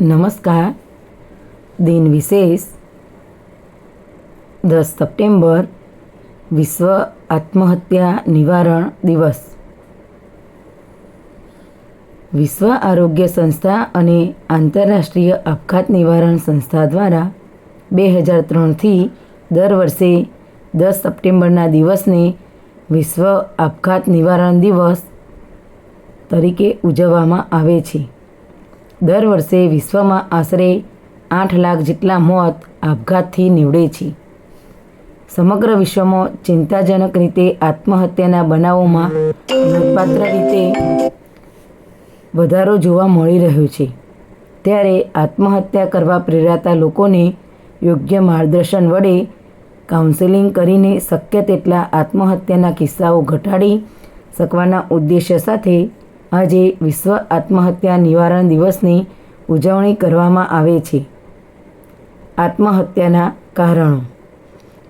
નમસ્કાર. દિન વિશેષ 10 સપ્ટેમ્બર વિશ્વ આત્મહત્યા નિવારણ દિવસ. વિશ્વ આરોગ્ય સંસ્થા અને આંતરરાષ્ટ્રીય આપઘાત નિવારણ સંસ્થા દ્વારા 2003થી દર વર્ષે 10 સપ્ટેમ્બરના દિવસને વિશ્વ આપઘાત નિવારણ દિવસ તરીકે ઉજવવામાં આવે છે. દર વર્ષે વિશ્વમાં આશરે 8 લાખ જેટલા મોત આપઘાતથી નીવડે છે. સમગ્ર વિશ્વમાં ચિંતાજનક રીતે આત્મહત્યાના બનાવોમાં નોંધપાત્ર રીતે વધારો જોવા મળી રહ્યો છે. ત્યારે આત્મહત્યા કરવા પ્રેરાતા લોકોને યોગ્ય માર્ગદર્શન વડે કાઉન્સેલિંગ કરીને શક્ય તેટલા આત્મહત્યાના કિસ્સાઓ ઘટાડી શકવાના ઉદ્દેશ્ય સાથે આજે વિશ્વ આત્મહત્યા નિવારણ દિવસની ઉજવણી કરવામાં આવે છે. આત્મહત્યાના કારણો: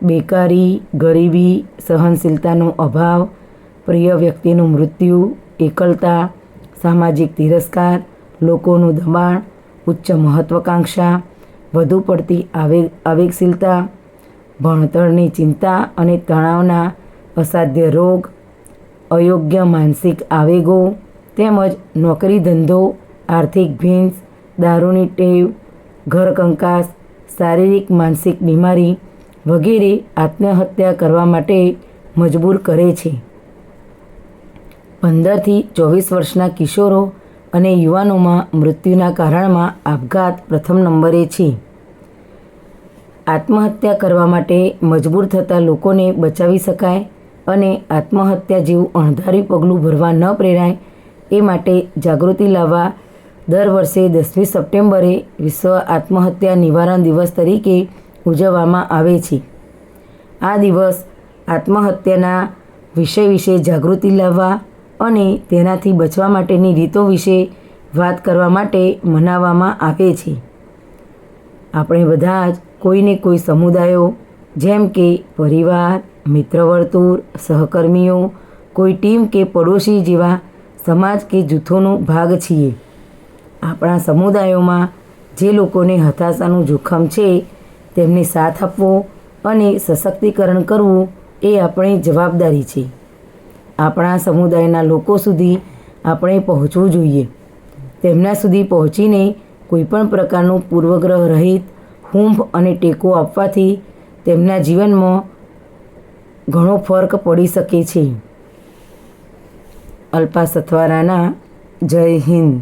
બેકારી, ગરીબી, સહનશીલતાનો અભાવ, પ્રિય વ્યક્તિનું મૃત્યુ, એકલતા, સામાજિક તિરસ્કાર, લોકોનું દબાણ, ઉચ્ચ મહત્વાકાંક્ષા, વધુ પડતી આવેગશીલતા, ભણતરની ચિંતા અને તણાવના અસાધ્ય રોગ, અયોગ્ય માનસિક આવેગો તેમજ નોકરી ધંધો, આર્થિક ભીંસ, દારૂની ટેવ, ઘરકંકાસ, શારીરિક માનસિક બીમારી વગેરે આત્મહત્યા કરવા માટે મજબૂર કરે છે. 15થી 24 વર્ષના કિશોરો અને યુવાનોમાં મૃત્યુના કારણમાં આપઘાત પ્રથમ નંબરે છે. આત્મહત્યા કરવા માટે મજબૂર થતા લોકોને બચાવી શકાય અને આત્મહત્યા જેવું અણધાર્યું પગલું ભરવા ન પ્રેરાય એ માટે જાગૃતિ લાવવા દર વર્ષે 10મી સપ્ટેમ્બરે વિશ્વ આત્મહત્યા નિવારણ દિવસ તરીકે ઉજવવામાં આવે છે. આ દિવસ આત્મહત્યાના વિષય વિશે જાગૃતિ લાવવા અને તેનાથી બચવા માટેની રીતો વિશે વાત કરવા માટે મનાવવામાં આવે છે. આપણે બધા જ કોઈને કોઈ સમુદાયો જેમ કે પરિવાર, મિત્રવર્તુળ, સહકર્મીઓ, કોઈ ટીમ કે પડોશી જેવા સમાજ કે જૂથોનો ભાગ છીએ. આપણા સમુદાયોમાં જે લોકોને હતાશાનું જોખમ છે તેમને સાથ આપવો અને સશક્તિકરણ કરવું એ આપણી જવાબદારી છે. આપણા સમુદાયના લોકો સુધી આપણે પહોંચવું જોઈએ. તેમના સુધી પહોંચીને કોઈપણ પ્રકારનું પૂર્વગ્રહ રહિત હૂંફ અને ટેકો આપવાથી તેમના જીવનમાં ઘણો ફરક પડી શકે છે. અલ્પા સથવારાના જય હિન્દ.